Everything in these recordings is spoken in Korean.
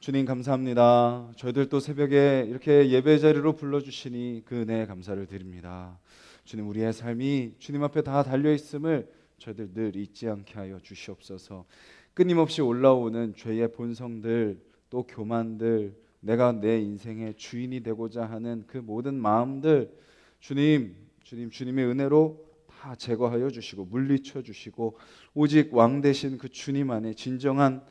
주님 감사합니다. 저희들 또 새벽에 이렇게 예배 자리로 불러주시니 그 은혜에 감사를 드립니다. 주님, 우리의 삶이 주님 앞에 다 달려있음을 저희들 늘 잊지 않게 하여 주시옵소서. 끊임없이 올라오는 죄의 본성들, 또 교만들, 내가 내 인생의 주인이 되고자 하는 그 모든 마음들, 주님의 은혜로 다 제거하여 주시고 물리쳐 주시고, 오직 왕 되신 그 주님 안에 진정한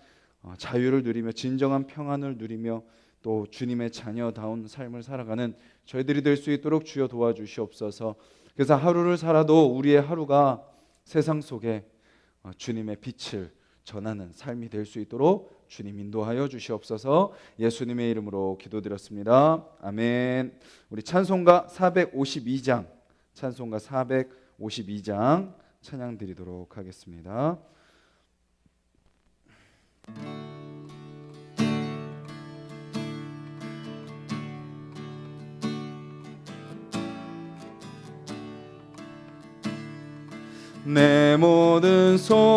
자유를 누리며 진정한 평안을 누리며 또 주님의 자녀다운 삶을 살아가는 저희들이 될 수 있도록 주여 도와주시옵소서. 그래서 하루를 살아도 우리의 하루가 세상 속에 주님의 빛을 전하는 삶이 될 수 있도록 주님 인도하여 주시옵소서. 예수님의 이름으로 기도드렸습니다. 아멘. 우리 찬송가 452장 찬양 드리도록 하겠습니다. 내 모든 소원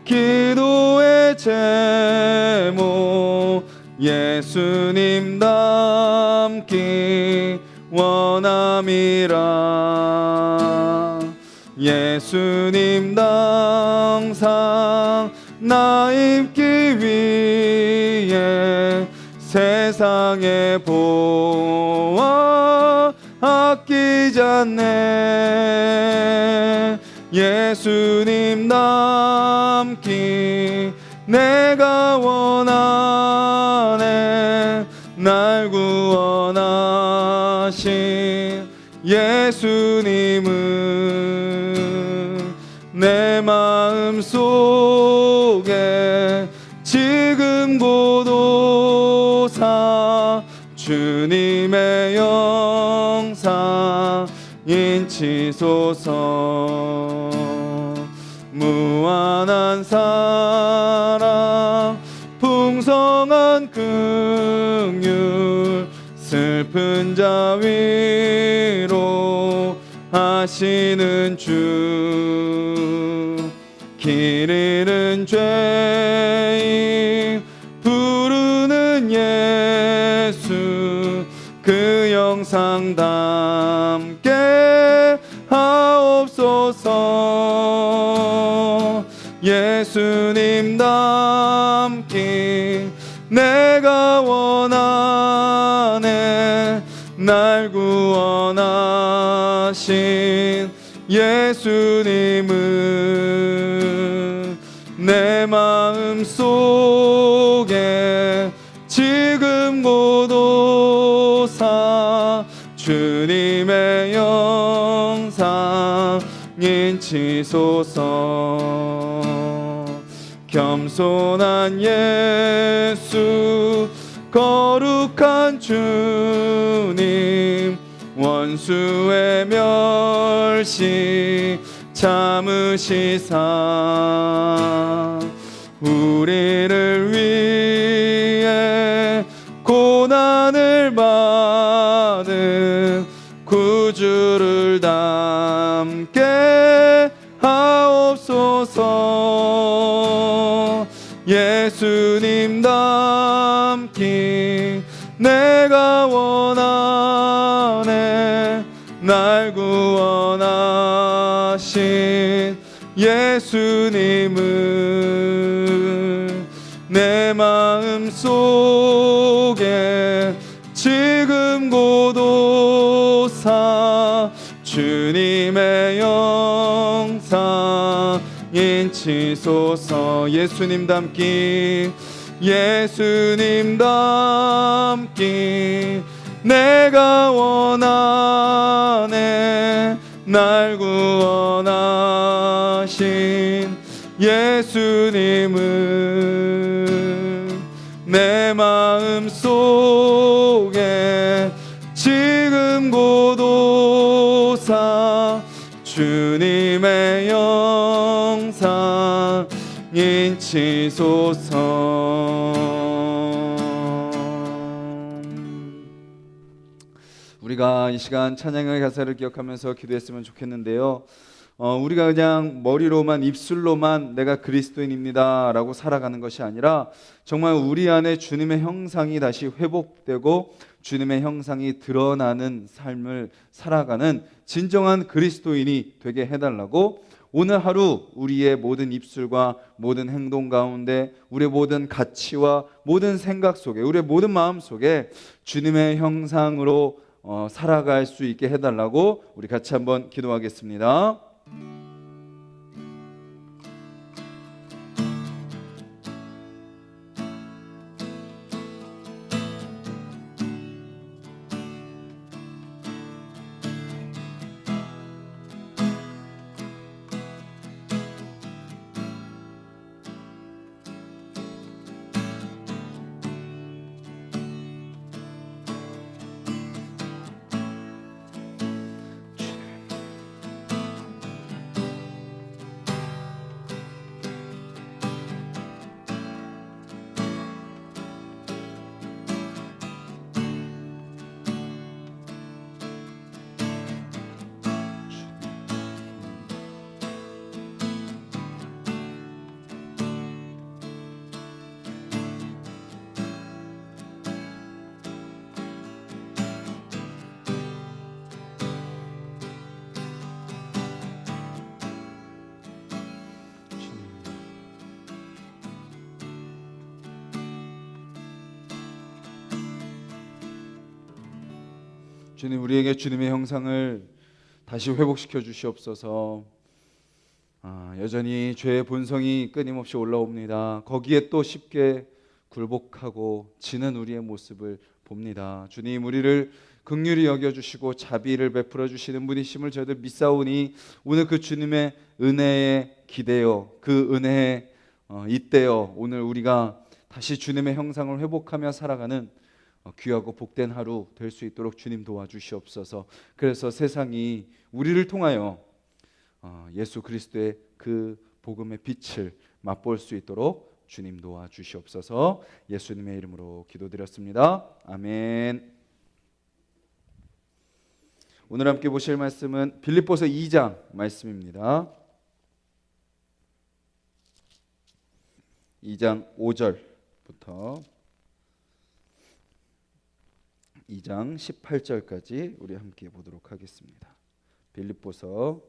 기도의 제목 예수님 닮기 원함이라. 예수님 항상 나 입기 위해 세상의 보화 아끼지 않네. 예수님 닮기 내가 원하네. 날 구원하신 예수님은 내 마음 속에 지금 고도사 주님의 영상 인치소서. 무한한 사랑 풍성한 긍휼 슬픈 자 위로 하시는 주. 길 잃은 죄인 부르는 예수 그 영상 담게 하옵소서. 예수님 닮기 내가 원하네. 날 구원하신 예수님은 내 마음 속에 지금 고도사 주님의 영상 인치소서. 겸손한 예수 거룩한 주님 원수의 멸시 참으시사 우리를 위해 고난을 받은 구주를 닮게 하옵소서. 예수님 닮기 내가 원하네. 날 구원하신 예수님은 내 마음 속에 지금 고도사 주님의 영상 인치소서. 예수님 닮기 예수님 닮기 내가 원하네. 날 구원하신 예수님은 내 마음 속에 지금 고도사 주님의 영상 인치소서. 우리가 이 시간 찬양의 가사를 기억하면서 기도했으면 좋겠는데요. 우리가 그냥 머리로만 입술로만 내가 그리스도인입니다 라고 살아가는 것이 아니라 정말 우리 안에 주님의 형상이 다시 회복되고 주님의 형상이 드러나는 삶을 살아가는 진정한 그리스도인이 되게 해달라고 오늘 하루 우리의 모든 입술과 모든 행동 가운데 우리의 모든 가치와 모든 생각 속에 우리의 모든 마음 속에 주님의 형상으로 살아갈 수 있게 해달라고 우리 같이 한번 기도하겠습니다. 주님, 우리에게 주님의 형상을 다시 회복시켜 주시옵소서. 여전히 죄의 본성이 끊임없이 올라옵니다. 거기에 또 쉽게 굴복하고 지는 우리의 모습을 봅니다. 주님, 우리를 긍휼히 여겨주시고 자비를 베풀어 주시는 분이심을 저희들 믿사오니 오늘 그 주님의 은혜에 기대어 그 은혜에 잇대어 오늘 우리가 다시 주님의 형상을 회복하며 살아가는 귀하고 복된 하루 될 수 있도록 주님 도와주시옵소서. 그래서 세상이 우리를 통하여 예수 그리스도의 그 복음의 빛을 맛볼 수 있도록 주님 도와주시옵소서. 예수님의 이름으로 기도드렸습니다. 아멘. 오늘 함께 보실 말씀은 빌립보서 2장 말씀입니다. 2장 5절부터 2장 18절까지 우리 함께 보도록 하겠습니다. 빌립보서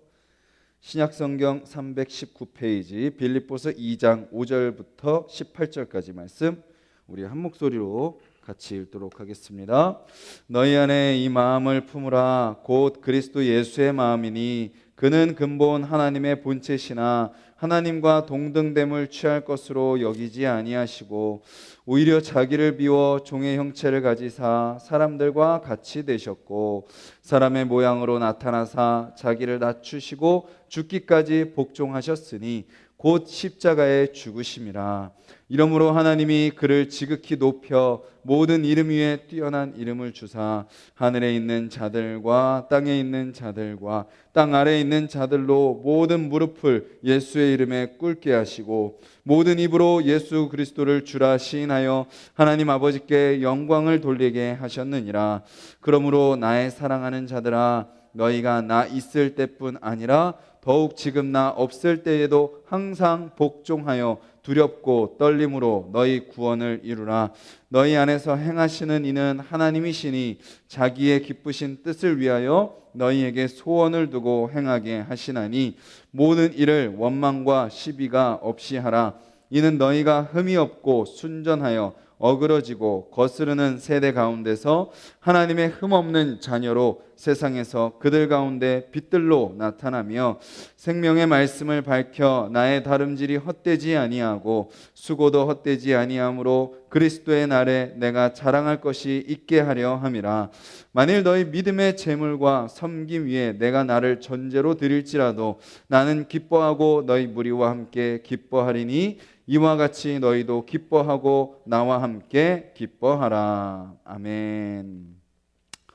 신약성경 319페이지 빌립보서 2장 5절부터 18절까지 말씀 우리 한 목소리로 같이 읽도록 하겠습니다. 너희 안에 이 마음을 품으라. 곧 그리스도 예수의 마음이니 그는 근본 하나님의 본체시나 하나님과 동등됨을 취할 것으로 여기지 아니하시고 오히려 자기를 비워 종의 형체를 가지사 사람들과 같이 되셨고 사람의 모양으로 나타나사 자기를 낮추시고 죽기까지 복종하셨으니 곧 십자가에 죽으심이라. 이러므로 하나님이 그를 지극히 높여 모든 이름 위에 뛰어난 이름을 주사 하늘에 있는 자들과 땅에 있는 자들과 땅 아래에 있는 자들로 모든 무릎을 예수의 이름에 꿇게 하시고 모든 입으로 예수 그리스도를 주라 시인하여 하나님 아버지께 영광을 돌리게 하셨느니라. 그러므로 나의 사랑하는 자들아 너희가 나 있을 때뿐 아니라 더욱 지금 나 없을 때에도 항상 복종하여 두렵고 떨림으로 너희 구원을 이루라. 너희 안에서 행하시는 이는 하나님이시니 자기의 기쁘신 뜻을 위하여 너희에게 소원을 두고 행하게 하시나니 모든 일을 원망과 시비가 없이 하라. 이는 너희가 흠이 없고 순전하여 어그러지고 거스르는 세대 가운데서 하나님의 흠없는 자녀로 세상에서 그들 가운데 빛들로 나타나며 생명의 말씀을 밝혀 나의 다름질이 헛되지 아니하고 수고도 헛되지 아니하므로 그리스도의 날에 내가 자랑할 것이 있게 하려 함이라. 만일 너희 믿음의 재물과 섬김 위에 내가 나를 전제로 드릴지라도 나는 기뻐하고 너희 무리와 함께 기뻐하리니 이와 같이 너희도 기뻐하고 나와 함께 기뻐하라. 아멘.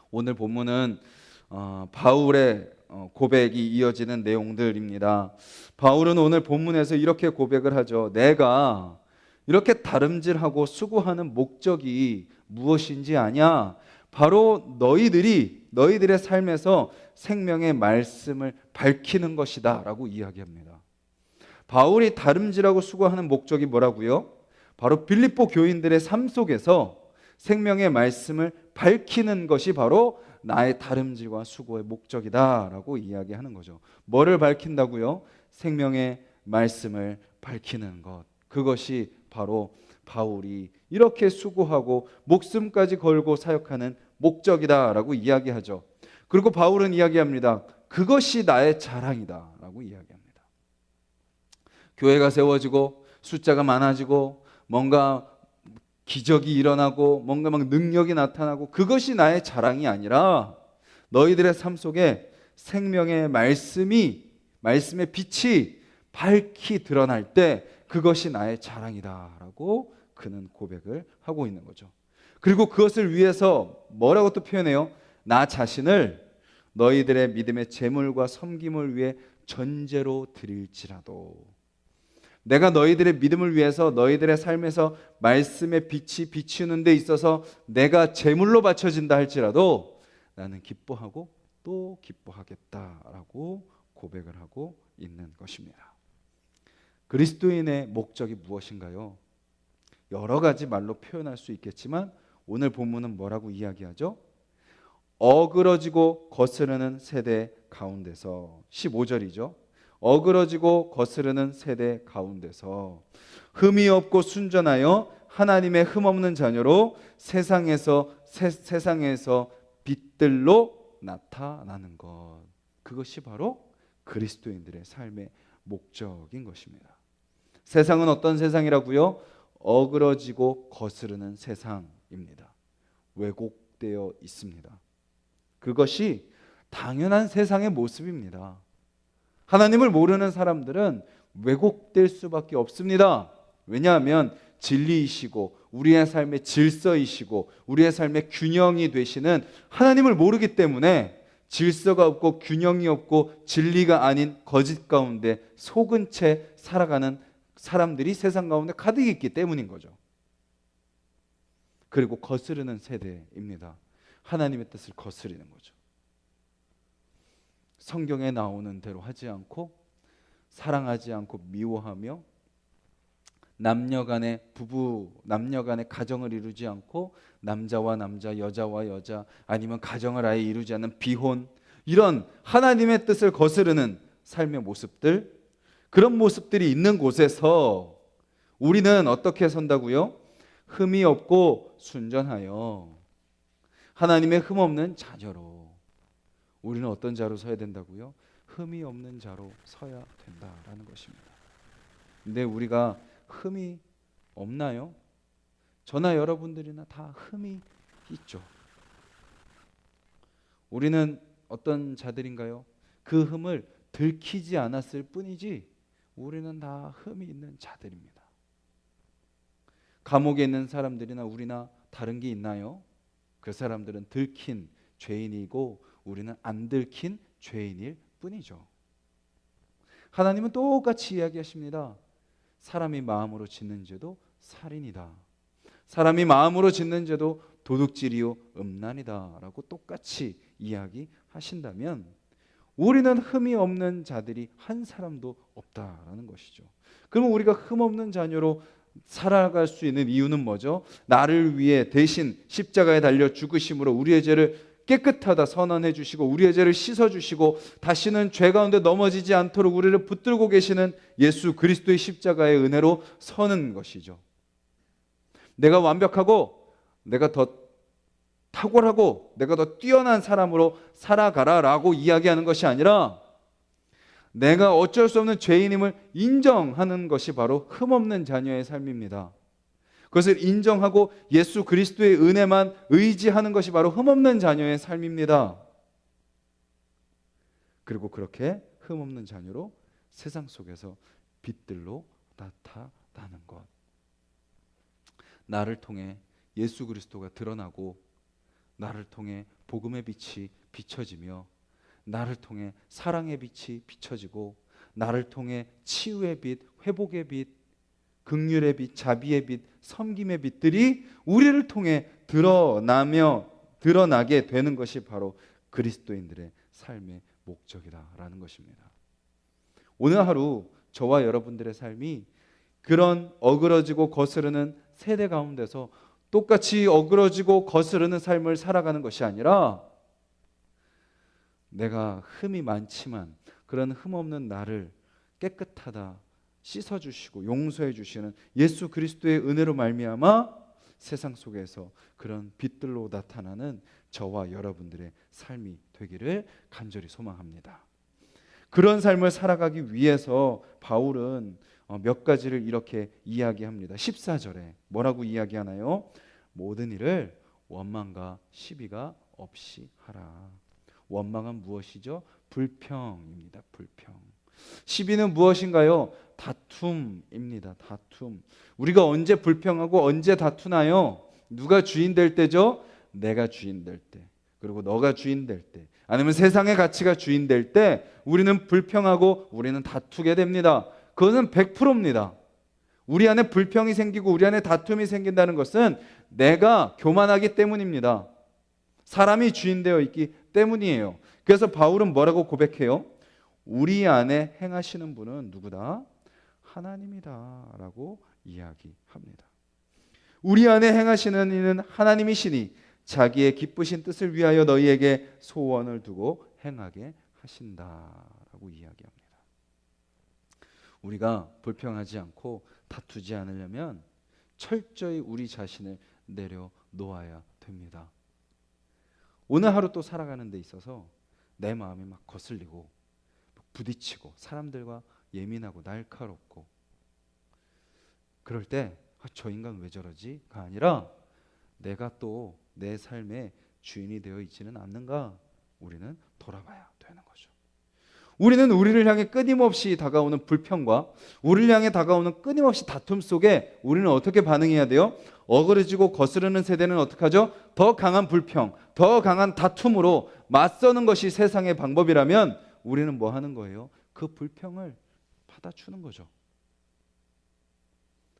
오늘 본문은 바울의 고백이 이어지는 내용들입니다. 바울은 오늘 본문에서 이렇게 고백을 하죠. 내가 이렇게 다름질하고 수고하는 목적이 무엇인지 아냐? 바로 너희들의 삶에서 생명의 말씀을 밝히는 것이다 라고 이야기합니다. 바울이 다름질하고 수고하는 목적이 뭐라고요? 바로 빌립보 교인들의 삶 속에서 생명의 말씀을 밝히는 것이 바로 나의 다름질과 수고의 목적이다 라고 이야기하는 거죠. 뭐를 밝힌다고요? 생명의 말씀을 밝히는 것. 그것이 바로 바울이 이렇게 수고하고 목숨까지 걸고 사역하는 목적이다 라고 이야기하죠. 그리고 바울은 이야기합니다. 그것이 나의 자랑이다 라고 이야기합니다. 교회가 세워지고 숫자가 많아지고 뭔가 기적이 일어나고 뭔가 막 능력이 나타나고 그것이 나의 자랑이 아니라 너희들의 삶 속에 생명의 말씀의 빛이 밝히 드러날 때 그것이 나의 자랑이다 라고 그는 고백을 하고 있는 거죠. 그리고 그것을 위해서 뭐라고 또 표현해요? 나 자신을 너희들의 믿음의 제물과 섬김을 위해 전제로 드릴지라도, 내가 너희들의 믿음을 위해서 너희들의 삶에서 말씀의 빛이 비추는 데 있어서 내가 제물로 바쳐진다 할지라도 나는 기뻐하고 또 기뻐하겠다라고 고백을 하고 있는 것입니다. 그리스도인의 목적이 무엇인가요? 여러 가지 말로 표현할 수 있겠지만 오늘 본문은 뭐라고 이야기하죠? 어그러지고 거스르는 세대 가운데서, 15절이죠. 어그러지고 거스르는 세대 가운데서 흠이 없고 순전하여 하나님의 흠없는 자녀로 세상에서 빛들로 나타나는 것. 그것이 바로 그리스도인들의 삶의 목적인 것입니다. 세상은 어떤 세상이라고요? 어그러지고 거스르는 세상입니다. 왜곡되어 있습니다. 그것이 당연한 세상의 모습입니다. 하나님을 모르는 사람들은 왜곡될 수밖에 없습니다. 왜냐하면 진리이시고 우리의 삶의 질서이시고 우리의 삶의 균형이 되시는 하나님을 모르기 때문에 질서가 없고 균형이 없고 진리가 아닌 거짓 가운데 속은 채 살아가는 사람들이 세상 가운데 가득 있기 때문인 거죠. 그리고 거스르는 세대입니다. 하나님의 뜻을 거스르는 거죠. 성경에 나오는 대로 하지 않고 사랑하지 않고 미워하며 남녀간의 가정을 이루지 않고 남자와 남자, 여자와 여자, 아니면 가정을 아예 이루지 않는 비혼, 이런 하나님의 뜻을 거스르는 삶의 모습들, 그런 모습들이 있는 곳에서 우리는 어떻게 선다고요? 흠이 없고 순전하여 하나님의 흠 없는 자녀로. 우리는 어떤 자로 서야 된다고요? 흠이 없는 자로 서야 된다라는 것입니다. 근데 우리가 흠이 없나요? 저나 여러분들이나 다 흠이 있죠. 우리는 어떤 자들인가요? 그 흠을 들키지 않았을 뿐이지 우리는 다 흠이 있는 자들입니다. 감옥에 있는 사람들이나 우리나 다른 게 있나요? 그 사람들은 들킨 죄인이고 우리는 안 들킨 죄인일 뿐이죠. 하나님은 똑같이 이야기하십니다. 사람이 마음으로 짓는 죄도 살인이다. 사람이 마음으로 짓는 죄도 도둑질이요 음란이다 라고 똑같이 이야기하신다면 우리는 흠이 없는 자들이 한 사람도 없다라는 것이죠. 그러면 우리가 흠 없는 자녀로 살아갈 수 있는 이유는 뭐죠? 나를 위해 대신 십자가에 달려 죽으심으로 우리의 죄를 깨끗하다 선언해 주시고 우리의 죄를 씻어 주시고 다시는 죄 가운데 넘어지지 않도록 우리를 붙들고 계시는 예수 그리스도의 십자가의 은혜로 서는 것이죠. 내가 완벽하고 내가 더 탁월하고 내가 더 뛰어난 사람으로 살아가라라고 이야기하는 것이 아니라 내가 어쩔 수 없는 죄인임을 인정하는 것이 바로 흠없는 자녀의 삶입니다. 그것을 인정하고 예수 그리스도의 은혜만 의지하는 것이 바로 흠없는 자녀의 삶입니다. 그리고 그렇게 흠없는 자녀로 세상 속에서 빛들로 나타나는 것. 나를 통해 예수 그리스도가 드러나고 나를 통해 복음의 빛이 비춰지며 나를 통해 사랑의 빛이 비춰지고 나를 통해 치유의 빛, 회복의 빛, 긍휼의 빛, 자비의 빛, 섬김의 빛들이 우리를 통해 드러나며 드러나게 되는 것이 바로 그리스도인들의 삶의 목적이다라는 것입니다. 오늘 하루 저와 여러분들의 삶이 그런 어그러지고 거스르는 세대 가운데서 똑같이 어그러지고 거스르는 삶을 살아가는 것이 아니라 내가 흠이 많지만 그런 흠 없는 나를 깨끗하다 씻어주시고 용서해주시는 예수 그리스도의 은혜로 말미암아 세상 속에서 그런 빛들로 나타나는 저와 여러분들의 삶이 되기를 간절히 소망합니다. 그런 삶을 살아가기 위해서 바울은 몇 가지를 이렇게 이야기합니다. 14절에 뭐라고 이야기하나요? 모든 일을 원망과 시비가 없이 하라. 원망은 무엇이죠? 불평입니다. 불평. 시비는 무엇인가요? 다툼입니다. 다툼. 우리가 언제 불평하고 언제 다투나요? 누가 주인 될 때죠? 내가 주인 될 때. 그리고 너가 주인 될 때. 아니면 세상의 가치가 주인 될 때 우리는 불평하고 우리는 다투게 됩니다. 그것은 100%입니다. 우리 안에 불평이 생기고 우리 안에 다툼이 생긴다는 것은 내가 교만하기 때문입니다. 사람이 주인 되어 있기 때문이에요. 그래서 바울은 뭐라고 고백해요? 우리 안에 행하시는 분은 누구다? 하나님이다 라고 이야기합니다. 우리 안에 행하시는 이는 하나님이시니 자기의 기쁘신 뜻을 위하여 너희에게 소원을 두고 행하게 하신다라고 이야기합니다. 우리가 불평하지 않고 다투지 않으려면 철저히 우리 자신을 내려놓아야 됩니다. 오늘 하루 또 살아가는 데 있어서 내 마음이 막 거슬리고 부딪히고 사람들과 예민하고 날카롭고 그럴 때 저 인간 왜 저러지?가 아니라 내가 또 내 삶의 주인이 되어 있지는 않는가? 우리는 돌아봐야 되는 거죠. 우리는 우리를 향해 끊임없이 다가오는 불평과 우리를 향해 다가오는 끊임없이 다툼 속에 우리는 어떻게 반응해야 돼요? 어그러지고 거스르는 세대는 어떻게 하죠? 더 강한 불평, 더 강한 다툼으로 맞서는 것이 세상의 방법이라면 우리는 뭐 하는 거예요? 그 불평을 받아주는 거죠.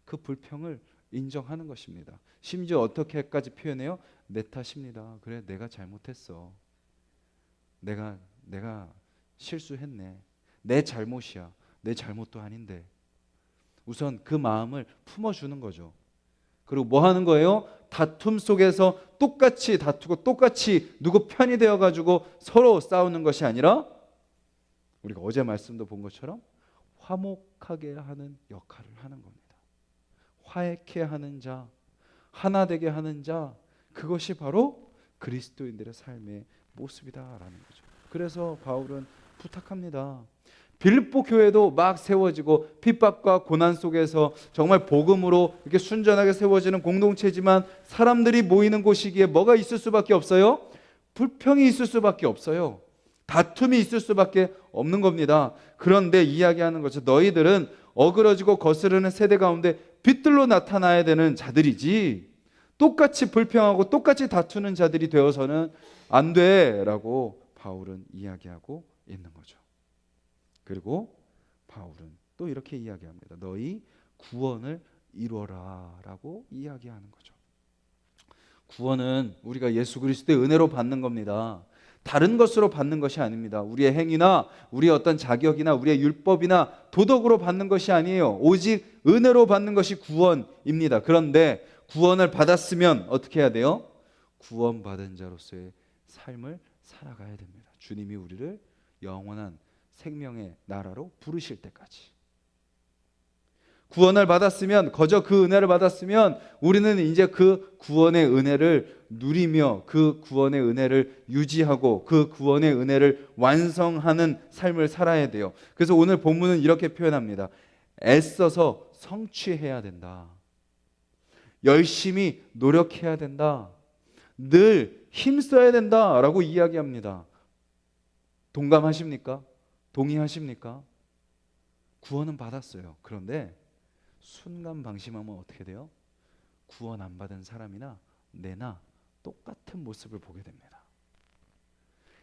그 불평을 인정하는 것입니다. 심지어 어떻게까지 표현해요? 내 탓입니다. 그래, 내가 잘못했어. 내가 실수했네. 내 잘못이야. 내 잘못도 아닌데. 우선 그 마음을 품어주는 거죠. 그리고 뭐 하는 거예요? 다툼 속에서 똑같이 다투고 똑같이 누구 편이 되어가지고 서로 싸우는 것이 아니라 우리가 어제 말씀도 본 것처럼 화목하게 하는 역할을 하는 겁니다. 화해케 하는 자, 하나 되게 하는 자, 그것이 바로 그리스도인들의 삶의 모습이다라는 거죠. 그래서 바울은 부탁합니다. 빌립보 교회도 막 세워지고 핍박과 고난 속에서 정말 복음으로 이렇게 순전하게 세워지는 공동체지만 사람들이 모이는 곳이기에 뭐가 있을 수밖에 없어요? 불평이 있을 수밖에 없어요. 다툼이 있을 수밖에 없는 겁니다. 그런데 이야기하는 거죠. 너희들은 어그러지고 거스르는 세대 가운데 빛들로 나타나야 되는 자들이지 똑같이 불평하고 똑같이 다투는 자들이 되어서는 안 돼라고 바울은 이야기하고 있는 거죠. 그리고 바울은 또 이렇게 이야기합니다. 너희 구원을 이루어라 라고 이야기하는 거죠. 구원은 우리가 예수 그리스도의 은혜로 받는 겁니다. 다른 것으로 받는 것이 아닙니다. 우리의 행위나 우리의 어떤 자격이나 우리의 율법이나 도덕으로 받는 것이 아니에요. 오직 은혜로 받는 것이 구원입니다. 그런데 구원을 받았으면 어떻게 해야 돼요? 구원받은 자로서의 삶을 살아가야 됩니다. 주님이 우리를 영원한 생명의 나라로 부르실 때까지. 구원을 받았으면, 거저 그 은혜를 받았으면 우리는 이제 그 구원의 은혜를 누리며 그 구원의 은혜를 유지하고 그 구원의 은혜를 완성하는 삶을 살아야 돼요. 그래서 오늘 본문은 이렇게 표현합니다. 애써서 성취해야 된다. 열심히 노력해야 된다. 늘 힘써야 된다라고 이야기합니다. 동감하십니까? 동의하십니까? 구원은 받았어요. 그런데 순간 방심하면 어떻게 돼요? 구원 안 받은 사람이나 내나 똑같은 모습을 보게 됩니다.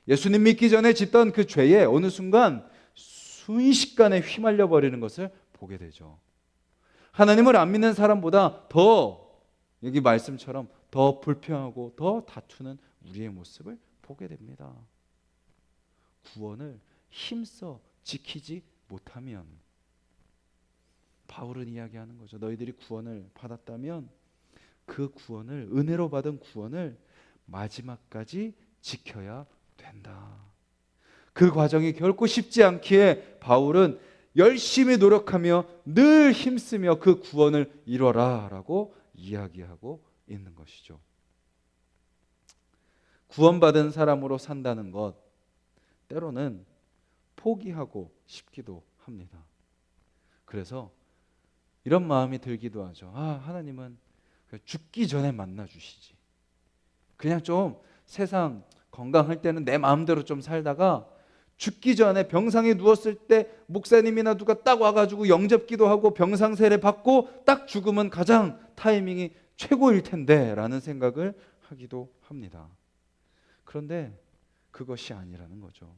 예수님 믿기 전에 짓던 그 죄에 어느 순간 순식간에 휘말려 버리는 것을 보게 되죠. 하나님을 안 믿는 사람보다 더 여기 말씀처럼 더 불평하고 더 다투는 우리의 모습을 보게 됩니다. 구원을 힘써 지키지 못하면, 바울은 이야기하는 거죠. 너희들이 구원을 받았다면 그 구원을, 은혜로 받은 구원을 마지막까지 지켜야 된다. 그 과정이 결코 쉽지 않기에 바울은 열심히 노력하며 늘 힘쓰며 그 구원을 이뤄라 라고 이야기하고 있는 것이죠. 구원받은 사람으로 산다는 것, 때로는 포기하고 싶기도 합니다. 그래서 이런 마음이 들기도 하죠. 하나님은 죽기 전에 만나 주시지. 그냥 좀 세상 건강할 때는 내 마음대로 좀 살다가 죽기 전에 병상에 누웠을 때 목사님이나 누가 딱 와가지고 영접기도 하고 병상 세례 받고 딱 죽으면 가장 타이밍이 최고일 텐데 라는 생각을 하기도 합니다. 그런데 그것이 아니라는 거죠.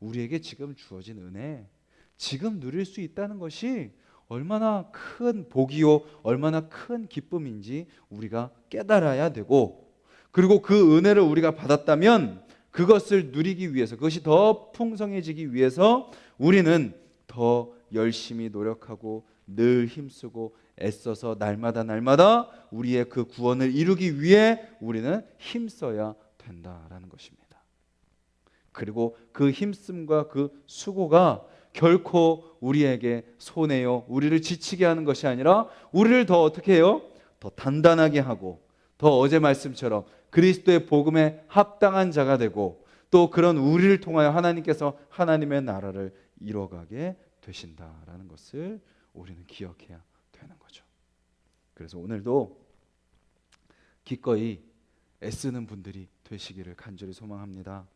우리에게 지금 주어진 은혜, 지금 누릴 수 있다는 것이 얼마나 큰 복이요, 얼마나 큰 기쁨인지 우리가 깨달아야 되고, 그리고 그 은혜를 우리가 받았다면 그것을 누리기 위해서, 그것이 더 풍성해지기 위해서 우리는 더 열심히 노력하고 늘 힘쓰고 애써서 날마다 우리의 그 구원을 이루기 위해 우리는 힘써야 된다라는 것입니다. 그리고 그 힘씀과 그 수고가 결코 우리에게 손해요, 우리를 지치게 하는 것이 아니라 우리를 더 어떻게 해요? 더 단단하게 하고, 더 어제 말씀처럼 그리스도의 복음에 합당한 자가 되고, 또 그런 우리를 통하여 하나님께서 하나님의 나라를 이뤄가게 되신다라는 것을 우리는 기억해야 되는 거죠. 그래서 오늘도 기꺼이 애쓰는 분들이 되시기를 간절히 소망합니다.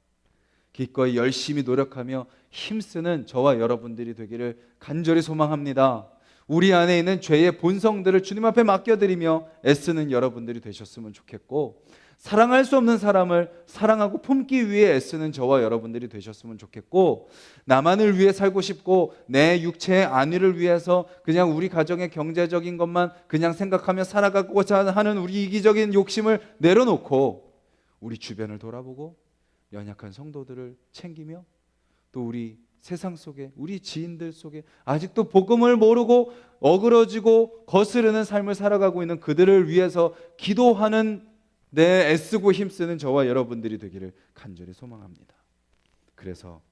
기꺼이 열심히 노력하며 힘쓰는 저와 여러분들이 되기를 간절히 소망합니다. 우리 안에 있는 죄의 본성들을 주님 앞에 맡겨드리며 애쓰는 여러분들이 되셨으면 좋겠고, 사랑할 수 없는 사람을 사랑하고 품기 위해 애쓰는 저와 여러분들이 되셨으면 좋겠고, 나만을 위해 살고 싶고 내 육체의 안위를 위해서 그냥 우리 가정의 경제적인 것만 그냥 생각하며 살아가고자 하는 우리 이기적인 욕심을 내려놓고 우리 주변을 돌아보고 연약한 성도들을 챙기며, 또 우리 세상 속에, 우리 지인들 속에 아직도 복음을 모르고 어그러지고 거스르는 삶을 살아가고 있는 그들을 위해서 기도하는, 내 애쓰고 힘쓰는 저와 여러분들이 되기를 간절히 소망합니다. 그래서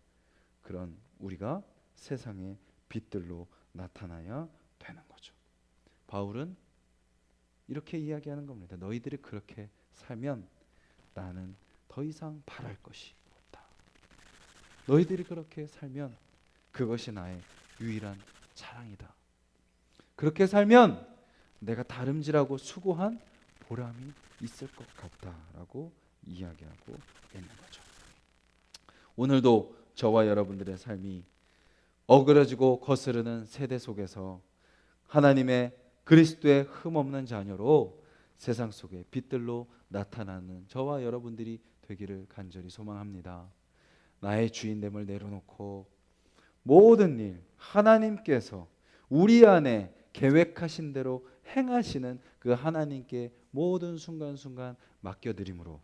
그런 우리가 세상의 빛들로 나타나야 되는 거죠. 바울은 이렇게 이야기하는 겁니다. 너희들이 그렇게 살면 나는 더 이상 바랄 것이 없다. 너희들이 그렇게 살면 그것이 나의 유일한 자랑이다. 그렇게 살면 내가 다름질하고 수고한 보람이 있을 것 같다라고 이야기하고 있는 거죠. 오늘도 저와 여러분들의 삶이 어그러지고 거스르는 세대 속에서 하나님의 그리스도의 흠없는 자녀로 세상 속에 빛들로 나타나는 저와 여러분들이 되기를 간절히 소망합니다. 나의 주인됨을 내려놓고 모든 일 하나님께서 우리 안에 계획하신 대로 행하시는 그 하나님께 모든 순간순간 맡겨드림으로,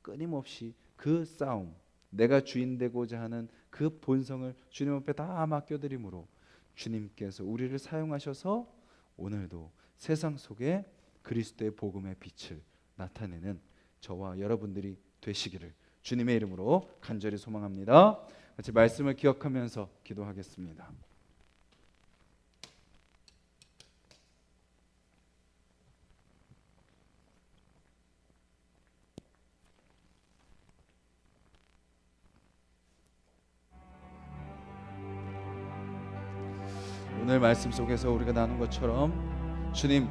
끊임없이 그 싸움, 내가 주인 되고자 하는 그 본성을 주님 앞에 다 맡겨드림으로 주님께서 우리를 사용하셔서 오늘도 세상 속에 그리스도의 복음의 빛을 나타내는 저와 여러분들이 되시기를 주님의 이름으로 간절히 소망합니다. 같이 말씀을 기억하면서 기도하겠습니다. 오늘 말씀 속에서 우리가 나눈 것처럼 주님,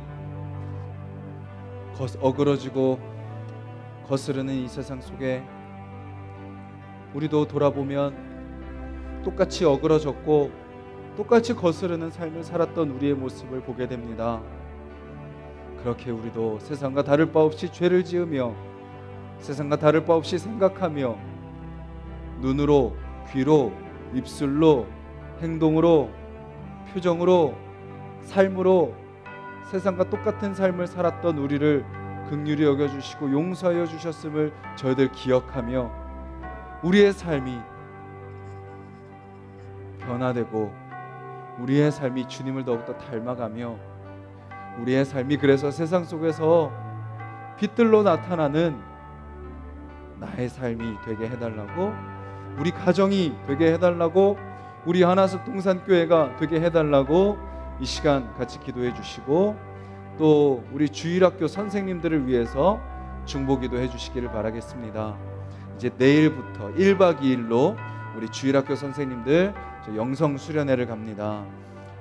어그러지고 거스르는 이 세상 속에 우리도 돌아보면 똑같이 어그러졌고 똑같이 거스르는 삶을 살았던 우리의 모습을 보게 됩니다. 그렇게 우리도 세상과 다를 바 없이 죄를 지으며 세상과 다를 바 없이 생각하며 눈으로, 귀로, 입술로, 행동으로, 표정으로, 삶으로 세상과 똑같은 삶을 살았던 우리를 긍휼히 여겨주시고 용서하여 주셨음을 저희들 기억하며 우리의 삶이 변화되고 우리의 삶이 주님을 더욱더 닮아가며 우리의 삶이 그래서 세상 속에서 빛들로 나타나는 나의 삶이 되게 해달라고, 우리 가정이 되게 해달라고, 우리 하나석 동산교회가 되게 해달라고 이 시간 같이 기도해 주시고, 또 우리 주일학교 선생님들을 위해서 중보기도 해주시기를 바라겠습니다. 이제 내일부터 1박 2일로 우리 주일학교 선생님들 영성 수련회를 갑니다.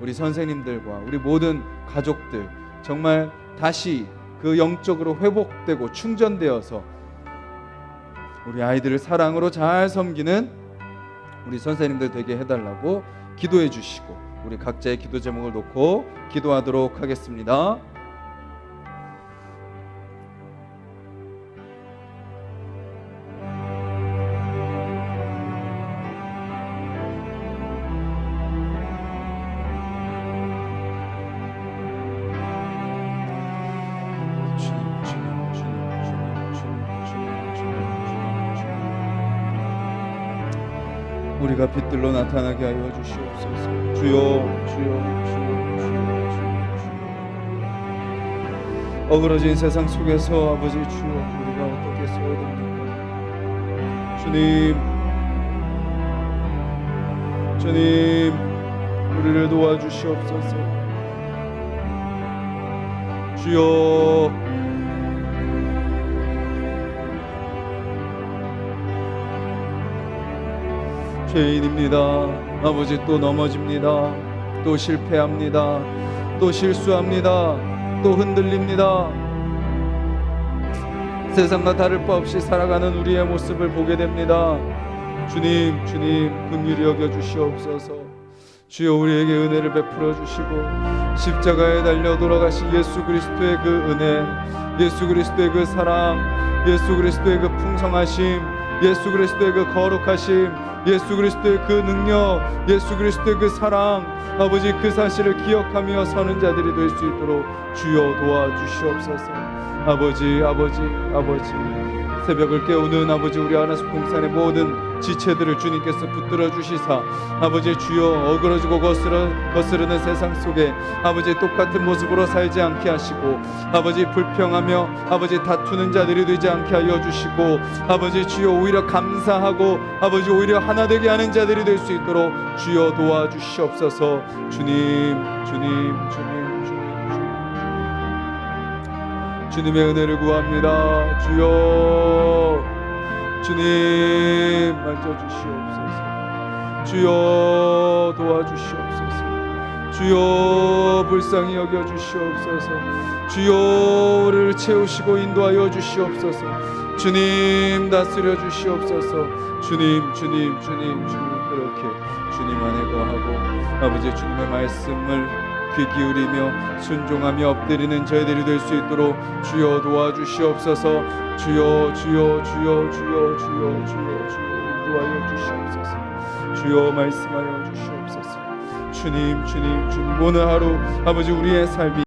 우리 선생님들과 우리 모든 가족들 정말 다시 그 영적으로 회복되고 충전되어서 우리 아이들을 사랑으로 잘 섬기는 우리 선생님들 되게 해달라고 기도해 주시고, 우리 각자의 기도 제목을 놓고 기도하도록 하겠습니다. 우리가 빛들로 나타나게 하여 주시옵소서. 주여, 주여, 주여, 주여, 주여. 어그러진 세상 속에서 아버지 주여, 우리가 어떻게 써야 됩니까? 주님, 우리를 도와주시옵소서. 주여, 죄인입니다. 아버지 또 넘어집니다. 또 실패합니다. 또 실수합니다. 또 흔들립니다. 세상과 다를 바 없이 살아가는 우리의 모습을 보게 됩니다. 주님, 긍휼히 여겨 주시옵소서. 주여, 우리에게 은혜를 베풀어 주시고 십자가에 달려 돌아가신 예수 그리스도의 그 은혜, 예수 그리스도의 그 사랑, 예수 그리스도의 그 풍성하심, 예수 그리스도의 그 거룩하심, 예수 그리스도의 그 능력, 예수 그리스도의 그 사랑, 아버지 그 사실을 기억하며 서는 자들이 될 수 있도록 주여 도와주시옵소서. 아버지, 새벽을 깨우는 아버지 우리 하나석 동산의 모든 지체들을 주님께서 붙들어 주시사 아버지 주여, 어그러지고 거스르는 세상 속에 아버지 똑같은 모습으로 살지 않게 하시고, 아버지 불평하며 아버지 다투는 자들이 되지 않게 하여 주시고, 아버지 주여 오히려 감사하고 아버지 오히려 하나 되게 하는 자들이 될 수 있도록 주여 도와주시옵소서. 주님의 은혜를 구합니다. 주여, 주님 만져주시옵소서. 주여 도와주시옵소서. 주여 불쌍히 여겨주시옵소서. 주여 우리를 채우시고 인도하여 주시옵소서. 주님 다스려 주시옵소서. 주님 그렇게 주님 안에 거하고 아버지 주님의 말씀을 귀 기울이며 순종하며 엎드리는 저희들이 될 수 있도록 주여 도와주시옵소서. 주여 인도하여 주시옵소서. 주여 말씀하여 주시옵소서. 주님 오늘 하루 아버지 우리의 삶이